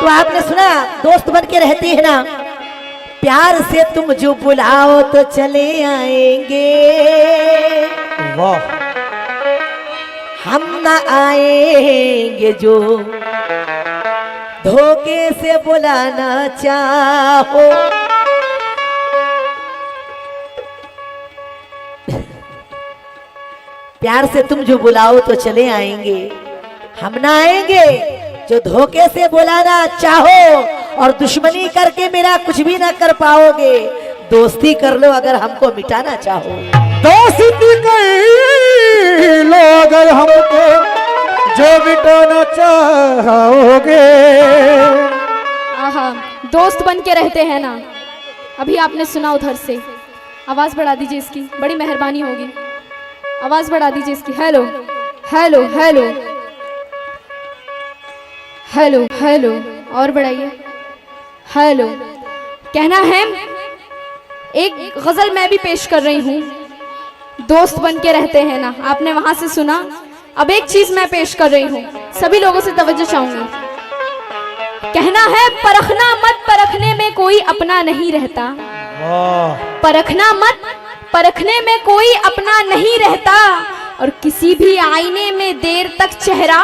तो आपने सुना दोस्त बन के रहती है ना, प्यार से तुम जो बुलाओ तो चले आएंगे, वाह। हम ना आएंगे जो धोखे से बुलाना चाहो। प्यार से तुम जो बुलाओ तो चले आएंगे, हम ना आएंगे जो धोखे से बुलाना चाहो, और दुश्मनी करके मेरा कुछ भी ना कर पाओगे। दोस्ती कर लो अगर हमको मिटाना चाहो। दोस्ती कर लो अगर हमको जो मिटाना चाहोगे। आहा, दोस्त बन के रहते हैं ना। अभी आपने सुना उधर से, आवाज बढ़ा दीजिए इसकी, बड़ी मेहरबानी होगी। आवाज बढ़ा दीजिए इसकी। Hello hello hello hello hello, और बढ़ाइए। हेलो। कहना है एक गजल मैं भी पेश कर रही हूँ, दोस्त बन के रहते हैं ना। आपने वहां से सुना, अब एक चीज मैं पेश कर रही हूँ, सभी लोगों से तवज्जो चाहूंगी। कहना है परखना मत, परखने में कोई अपना नहीं रहता। परखना मत, परखने में कोई अपना नहीं रहता, और किसी भी आईने में देर तक चेहरा।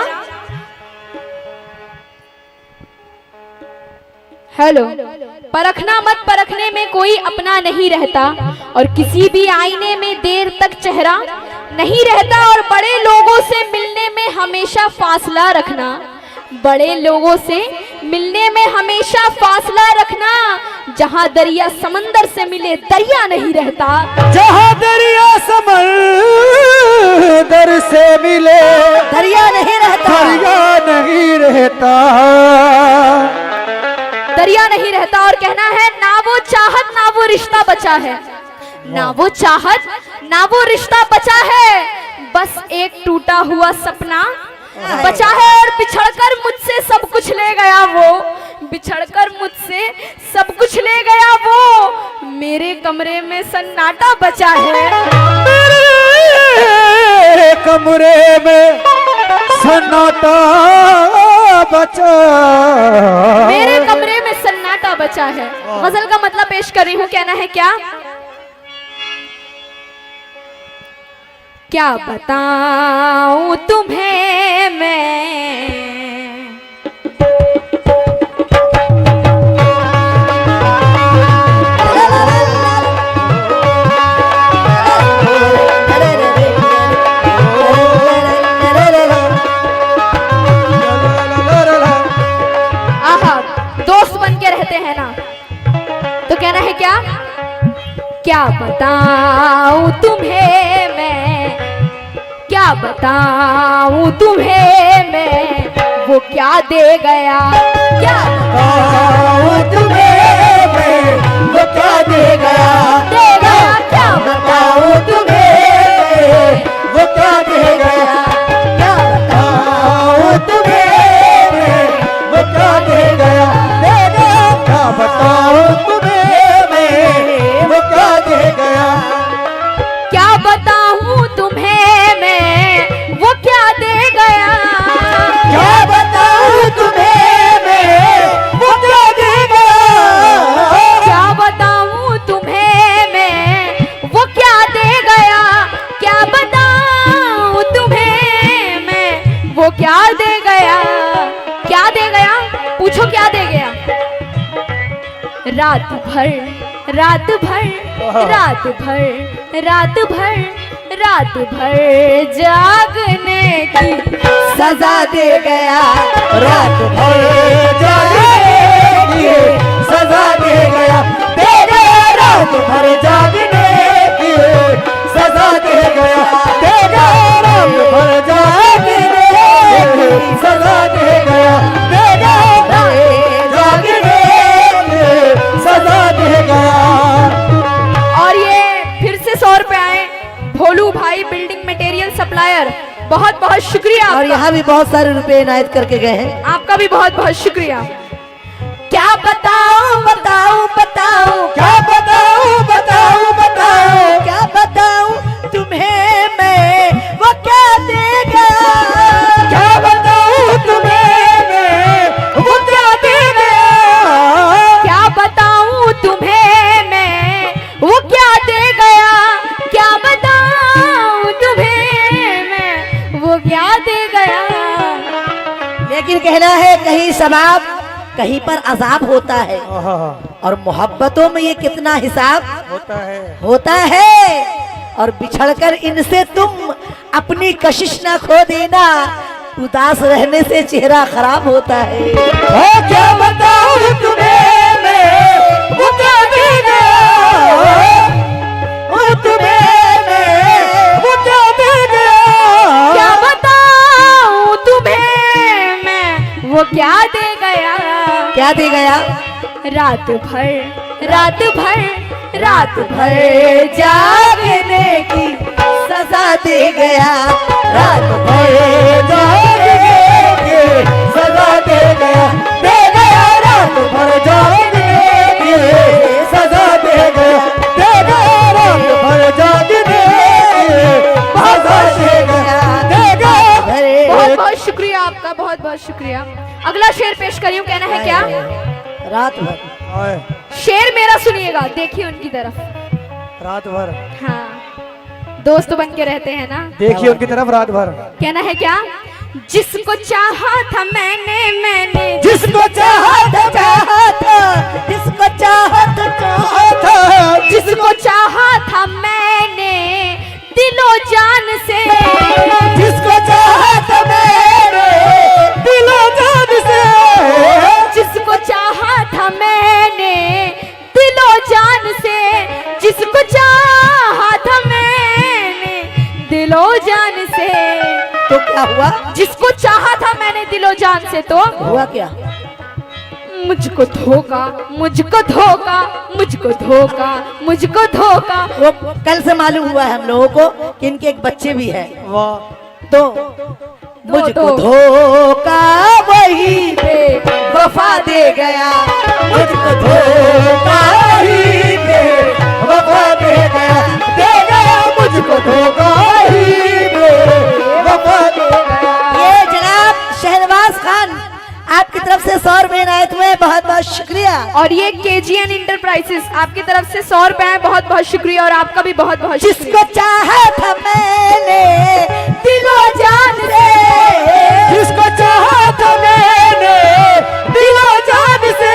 हेलो। परखना मत, परखने में कोई अपना नहीं रहता, और किसी भी आईने में देर तक चेहरा नहीं रहता, और बड़े लोगों से मिलने में हमेशा फासला रखना। बड़े लोगों से मिलने में हमेशा फासला रखना, जहां दरिया समंदर से मिले दरिया नहीं रहता। जहां दरिया समंदर से मिले दरिया नहीं रहता, दरिया नहीं रहता, दरिया नहीं रहता। और कहना है ना वो चाहत ना वो रिश्ता बचा है, ना वो चाहत ना वो रिश्ता बचा है, बस एक टूटा हुआ सपना बचा है। और बिछड़कर मुझसे सब कुछ ले गया वो, बिछड़कर मुझसे सब कुछ ले गया वो, मेरे कमरे में सन्नाटा बचा है। मेरे कमरे में सन्नाटा बचा, मेरे कमरे में सन्नाटा बचा है। गजल का मतलब पेश कर रही हूँ। कहना है क्या, क्या बताऊं तुम्हें मैं, आहा, दोस्त बन के रहते हैं ना। तो कहना है क्या, क्या बताऊं तुम्हें मैं, क्या बताऊं तुम्हें मैं, वो क्या दे गया, क्या बताऊं तुम्हें मैं, वो क्या दे गया, दे गया, क्या बताऊं तुम्हें वो क्या दे गया, क्या बताऊं तुम्हें मैं, वो क्या दे गया, दे गया, क्या बताऊं तुम्हें मैं, वो क्या दे गया, क्या बताऊं तुम्हें मैं, वो क्या दे गया, क्या बताऊं तुम्हें मैं, वो क्या दे गया, क्या बताऊं तुम्हें मैं, वो क्या दे गया, क्या बताऊं तुम्हें मैं, वो क्या दे गया, क्या दे गया, पूछो क्या दे गया। रात भर रात भर रात भर रात भर रात भर जागने की सजा दे गया, रात भर जागने की सजा दे गया, दे गया, रात भर जागने की सजा दे गया, दे गया, रात भर जागने की सजा दे गया, दे गया, जागने की सजा दे गया। और ये फिर से 100 रुपए आए, भोलू भाई बिल्डिंग मटेरियल सप्लायर, बहुत बहुत शुक्रिया। और यहाँ भी बहुत सारे रुपए इनायत करके गए हैं। आपका भी बहुत बहुत शुक्रिया। क्या बताऊं बताऊं बताऊं, क्या बताऊं बताऊं बताऊं, क्या बताऊं तुम्हें मैं, वो क्या दे गया, क्या बताऊं तुम्हें मैं, वो क्या दे लेकिन कहना है कहीं सवाब कहीं पर अजाब होता है, और मोहब्बतों में ये कितना हिसाब होता है। और बिछड़कर इनसे तुम अपनी कशिश ना खो देना, उदास रहने से चेहरा खराब होता है। क्या बताऊं तुम्हें मैं, वो क्या दे गया, वो तुम्हें मैं, वो क्या दे गया, क्या बताऊं तुम्हें मैं, वो क्या दे गया, क्या दे गया, रात भर रात भर रात भर जागने की सजा दे गया, रात भर जागने की सजा दे गया, रात भर जागने की सजा दे गया, रात भर जागने की सजा दे गया। बहुत बहुत शुक्रिया आपका, बहुत बहुत शुक्रिया। अगला शेर पेश करी हूँ, कहना है क्या, रात भर शेर मेरा सुनिएगा, देखिए उनकी तरफ। रात भर, हाँ, दोस्त बन के रहते हैं ना, देखिए उनकी तरफ रात भर। कहना है क्या, जिसको चाहा था मैंने जिसको चाहत जिसको चाहत जिसको चाहा था मैंने दिलो जान से, जिसको चाहत मैंने दिलो जान से, जिसको चाहा था मैंने दिलो जान से, जिसको चाहा था मैंने दिलो जान से, तो क्या हुआ, जिसको चाहा था मैंने दिलो जान से, तो हुआ क्या, मुझको धोखा, मुझको धोखा, मुझको धोखा, मुझको धोखा। वो कल से मालूम हुआ है हम लोगों को कि इनके एक बच्चे भी है, तो मुझको धोखा वही पे वफा दे गया, मुझको धोखा ही दे वफा दे गया, मुझको धोखा ही दे वफा दे गया। ये जनाब शहनवाज खान आपकी तरफ से 100 रुपए इनायत हुए, बहुत बहुत शुक्रिया। और ये KGN इंटरप्राइजेस आपकी तरफ से 100 रुपए है, बहुत बहुत शुक्रिया, और आपका भी बहुत बहुत जिसको चाहा था मैंने दिलो जान से, जिसको चाहा था मैंने दिलो जान से,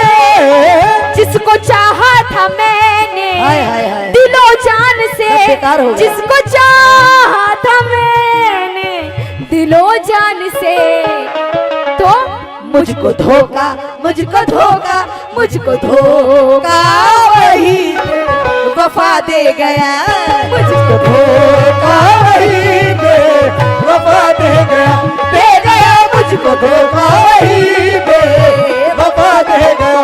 जिसको चाहा था मैंने हाय हाय हाय, दिलो जान से, सब बेकार हो गया। जिसको चाहा था मैंने दिलो जान से, तो मुझको धोखा, मुझको धोखा, मुझको धोखा वही वफा दे गया, मुझको धोखा ही दे वफा दे गया, मुझको धोखा ही दे वफा दे गया,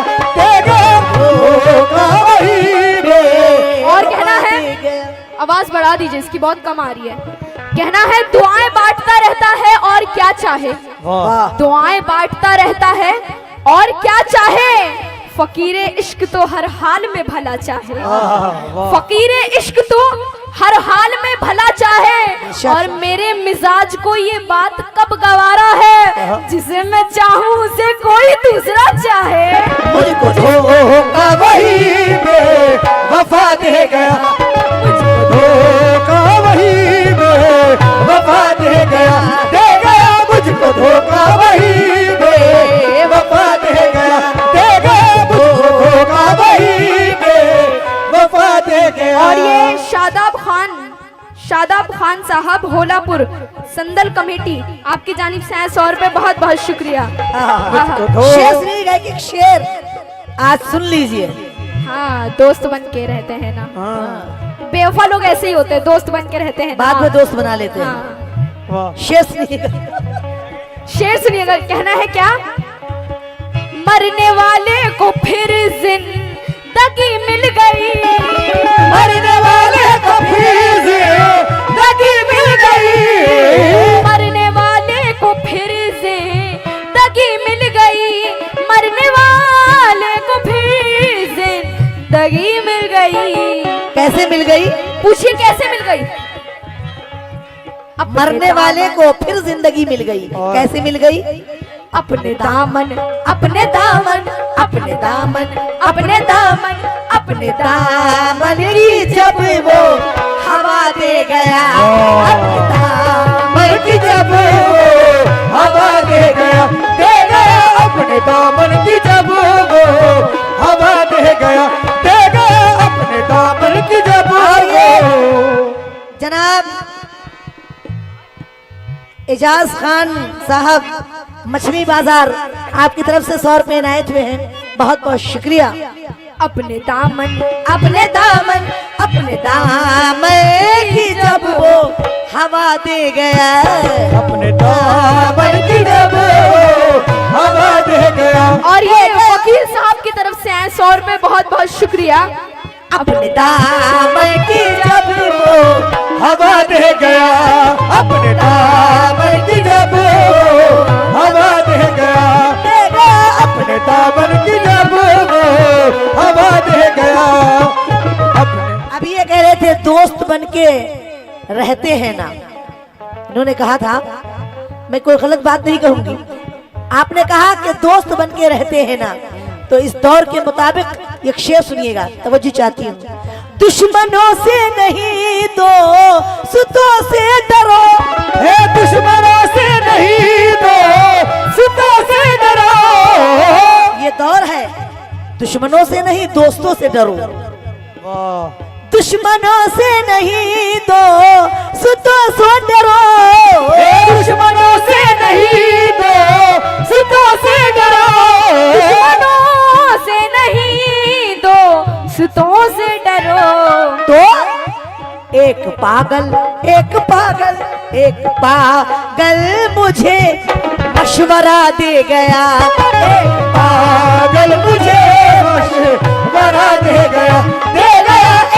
धोखा ही दे। और कहना है, आवाज बढ़ा दीजिए, इसकी बहुत कम आ रही है। कहना है, दुआएं बांटता रहता है और क्या चाहे, वाह, दुआएं बांटता रहता है और क्या चाहे, फकीरे इश्क तो हर हाल में भला चाहे, फकीरे इश्क तो हर हाल में भला चाहे, और मेरे मिजाज को ये बात कब गवारा है, जिसे मैं चाहूं उसे कोई दूसरा चाहे, मुझको धोखा वही दे वफा दे गया, मुझको धोखा वही दे वफा दे गया, मुझको धोखा वही दे वफा दे गया, मुझको धोखा वही दे वफा दे गया। और ये शादाब खान साहब होलापुर संदल कमेटी आपकी जानिब से 100 रुपए, बहुत बहुत शुक्रिया। शेर सुनिएगा, एक शेर आज सुन लीजिए। हाँ, दोस्त बन के रहते हैं ना, बेवफा लोग ऐसे ही होते हैं, दोस्त बन के रहते हैं ना, बाद में दोस्त बना लेते हैं। हाँ। शेर सुनिएगा, शेर सुनिएगा, कहना है क्या, मरने वाले को फिर जिंदगी मिल गई, मरने वाले को फिर जिंदगी मिल गई, मरने वाले को फिर जिंदगी मिल गई, मरने वाले को फिर जिंदगी मिल गई। कैसे मिल गई, पूछिए कैसे मिल गई, मरने वाले को फिर जिंदगी मिल गई, कैसे मिल गई, अपने दामन, अपने दामन, अपने दामन, अपने दामन, अपने दामन की जब वो हवा दे गया, अपने दामन की जब वो हवा दे गया, एजाज खान साहब मछली बाजार आपकी तरफ से 100 रुपए इनायत हुए हैं, बहुत बहुत शुक्रिया। अपने दामन अपने दामन की जब वो हवा दे गया, अपने दामन की जब हवा दे गया। और ये वकील साहब की तरफ से आए 100 रुपए, बहुत बहुत शुक्रिया। अपने दामन की जब वो हवा दे गया, अपने दामन की जब हवा दे गया, अपने दामन की जब हवा दे गया। अभी ये कह रहे थे दोस्त बनके रहते हैं ना, इन्होंने कहा था, मैं कोई गलत बात नहीं कहूंगी, आपने कहा कि दोस्त बनके रहते हैं ना, तो इस दौर के मुताबिक एक शेर सुनिएगा, तवज्जो चाहती हूँ। दुश्मनों से नहीं दोस्तों से डरो, हे दुश्मनों से नहीं दोस्तों से डरो। ये दौर है, दुश्मनों से नहीं दोस्तों से डरो, दुश्मनों से नहीं दोस्तों से डरो, दुश्मनों से नहीं दोस्तों से डरो, दुश्मनों से नहीं दोस्तों से डरो। तो एक पागल मुझे मशवरा दे गया, एक पागल मुझे मशवरा दे गया,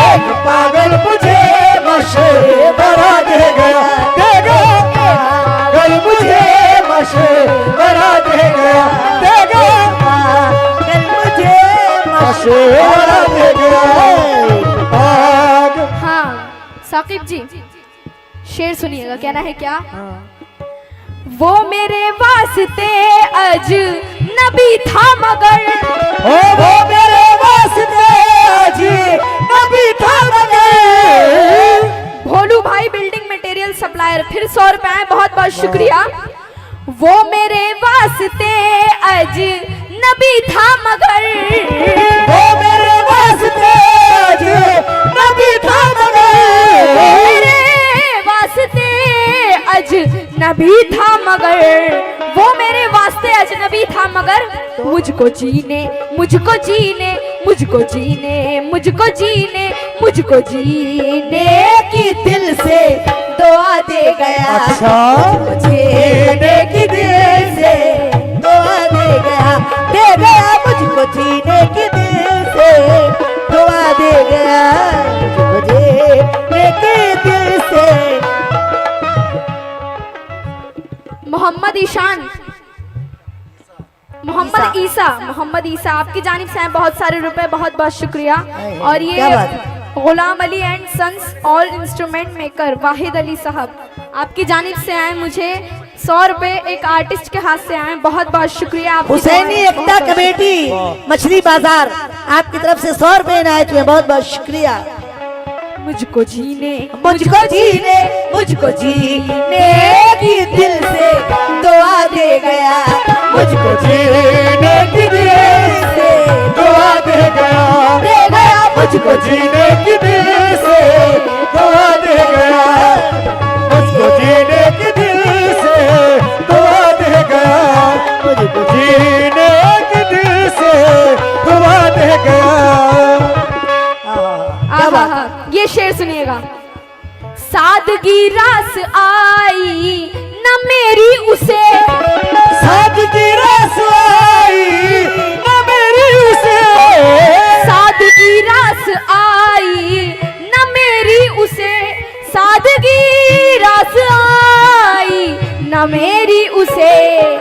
एक पागल मुझे मशवरा दे गया, पागल मुझे मशवरा दे गया, पागल मुझे मशवरा दे गया। हाँ साकिब जी, शेर सुनिएगा, कहना है क्या? वो मेरे वास्ते अजनबी था मगर, वो मेरे वास्ते अजनबी था मगर। भोलू भाई बिल्डिंग मटेरियल सप्लायर फिर 100 रुपए आए, बहुत बहुत शुक्रिया। वो मेरे वास्ते अजनबी था मगर, वो मेरे वास्ते अजनबी था मगर, मेरे वास्ते अजनबी था मगर, वो मेरे वास्ते अजनबी था मगर, मुझको जीने की दिल से दुआ दे गया, अच्छा जीने की दिल से दुआ दे गया मुझको जीने की दिल से दुआ दे गया, मुझको जीने की दिल से। मोहम्मद ईसा आपकी जानिब से आए बहुत सारे रुपए, बहुत बहुत शुक्रिया। और क्या ये बात Ghulam Ali and sons all instrument maker Wahid Ali साहब आपकी जानिब से आए मुझे 100 रुपए, एक आर्टिस्ट के हाथ से आए, बहुत बहुत शुक्रिया। आपकी हुसैनी एकता कमेटी मछली बाजार आपकी तरफ से 100 रुपए इनायत हुए, बहुत बहुत शुक्रिया। मुझको जीने की दिल से दुआ दे गया, मुझको जीने की दिल से दुआ दे गया, मुझको जीने की दिल से दुआ दे गया, मुझको जीने की दिल से दुआ दे गया, मुझको जीने की दिल से दुआ दे गया। आहा, ये शेर सुनिएगा। सादगी रास आई न मेरी उसे, सादगी रास आई न मेरी उसे, सादगी रास आई न मेरी उसे, सादगी रास आई न मेरी उसे,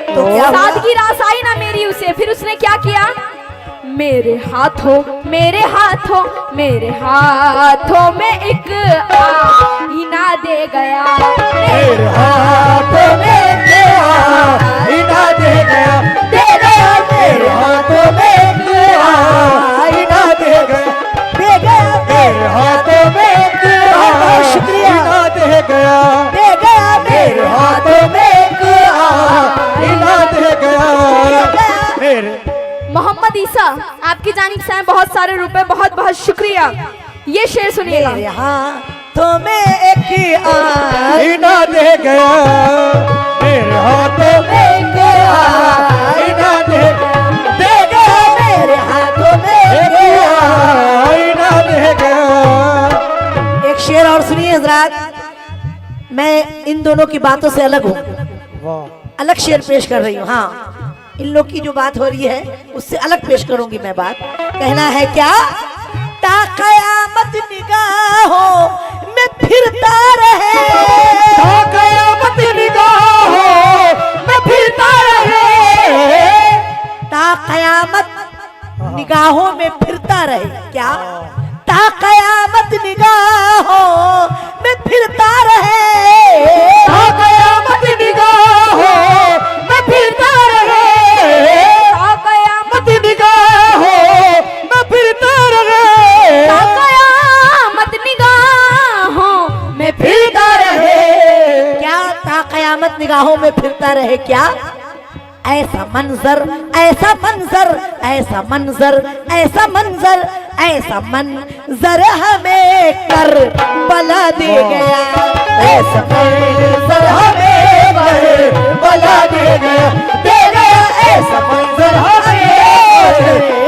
तो क्या हुआ? सादगी रास आई न मेरी उसे, फिर उसने क्या किया? मेरे हाथों में एक आईना दे गया, मेरे हाथों में आईना दे गया, मेरे हाथों में आईना दे गया, मेरे हाथों में शुक्रिया दे गया, मेरे हाथों में आईना दे गया, मेरे मोहम्मद ईसा आपकी जानिब से आए बहुत सारे रुपए, बहुत बहुत शुक्रिया। ये शेर सुनिएगा। यहाँ हाथों में एक आईना दे गया, मेरे हाथों में एक आईना दे गया, मेरे हाथों में एक आईना दे गया। एक शेर और सुनिए हजरात, मैं इन दोनों की बातों से अलग हूँ, वाह अलग शेर पेश कर रही हूँ। हाँ, इन लोग की जो बात हो रही है उससे अलग पेश करूंगी मैं बात। कहना है क्या, ता कयामत निगाहों में फिरता रहे, ता कयामत निगाहों में फिरता रहे, ता कयामत निगाहों में फिरता रहे। क्या, ता कयामत निगाहों में फिरता रहे, ता कयामत निगाहों में फिरता रहे, ता कयामत निगाहों में फिरता रहे, ता कयामत निगाहों में फिरता रहे। क्या, ता कयामत निगाहों में फिरता रहे। क्या, ऐसा मंजर, ऐसा मंजर, ऐसा मंजर, ऐसा मंजर, ऐसा मंजर हमें कर बला दे गया, ऐसा मंजर हमें बला दे गया, दे गया, ऐसा मंजर हमें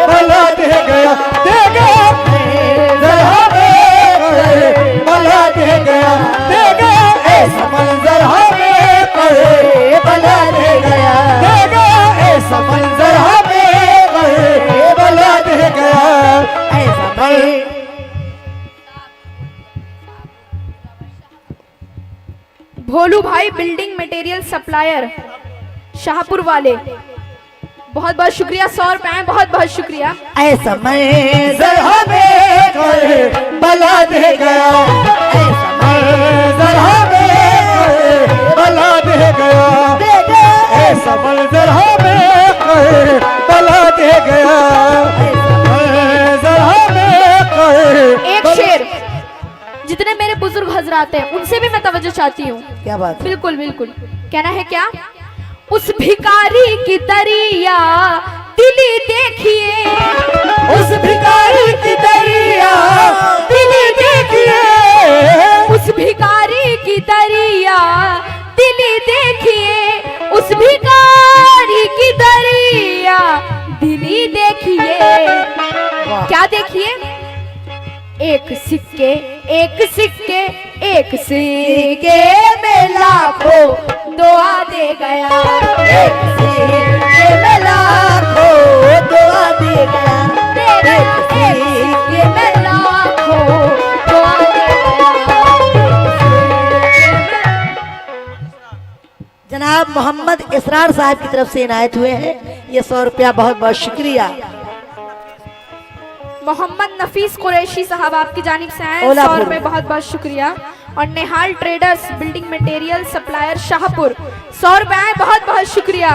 बला दे गया, दे गया, मंजर हमें बला दे गया, दे गया, ऐसा मंजर हमें बला दे गया, दे गया, ऐसा मंजर हमें बला दे गया, ऐसा भोलू भाई बिल्डिंग मटेरियल सप्लायर शाहपुर वाले, बहुत बहुत शुक्रिया। 100 रुपए, बहुत बहुत शुक्रिया। ऐसा मंजर हमें बला दे गया, ऐसा मंजर हमें बला दे गया, ऐसा मंजर हमें बला दे गया, मंजर हमें। एक शेर, जितने मेरे बुजुर्ग हजरात हैं उनसे भी मैं तवज्जो चाहती हूँ। क्या बात है? बिल्कुल बिल्कुल। कहना है क्या, उस भिखारी की दरिया दिली देखिए, उस भिखारी की दरिया दिली देखिए, उस भिखारी की दरिया दिली देखिए, उस भिखारी की दरिया दिली देखिए। क्या देखिए, एक सिक्के, एक सिक्के, एक सिक्के में लाखों दुआ दे गया, एक सिक्के में लाखों दुआ दे गया, एक सिक्के में लाखों दुआ दे गया। जनाब मोहम्मद इसरार साहब की तरफ से इनायत हुए हैं ये 100 रुपया, बहुत बहुत शुक्रिया। मोहम्मद नफीस कुरैशी साहब आपकी जानिब से आए 100 ओलापुर। रुपए, बहुत बहुत शुक्रिया। और Nehal traders building material supplier Shahpur 100 रुपए, बहुत बहुत शुक्रिया।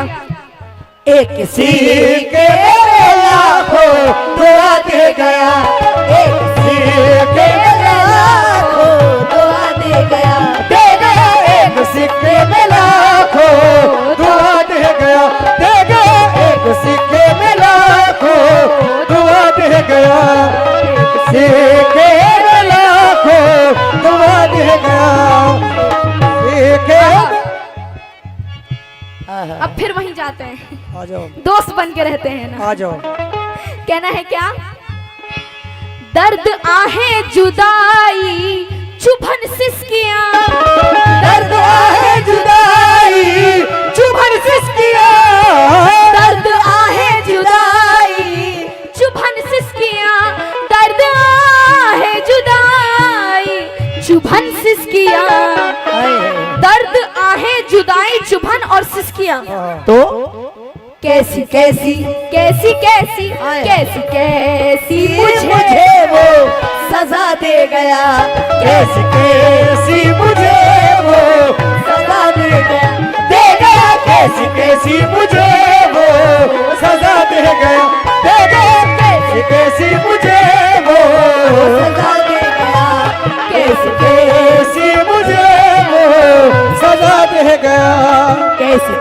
एक सिक्के में लाखों दुआ दे गया, एक सिक्के में लाखों दुआ दे गया, दे गया, एक सिक्के में लाखों दुआ दे गया, दे गया, एक सिक्के में लाखों दुआ दे गया, एक सिक्के में लाखों दुआ दे गया, सिक्के। अब फिर वहीं जाते हैं, आ जाओ, दोस्त बन के रहते हैं ना। आ जाओ। कहना है क्या, दर्द आहे जुदाई चुभन सिसकियां, दर्द आहे जुदाई चुभन सिसकियां, दर्द आहे जुदाई चुभन सिसकियां, दर्द आहे जुदाई चुभन सिसकियां, दर्द आहे जुदाई चुभन और सिसकियां। तो कैसी कैसी कैसी कैसी कैसी कैसी मुझे वो सजा दे गया, कैसी कैसी मुझे वो सजा दे गया, दे गया, कैसी कैसी मुझे वो सजा दे गया, दे गया, कैसी कैसी मुझे वो सजा दे गया, कैसी कैसी मुझे वो सजा दे गया, कैसी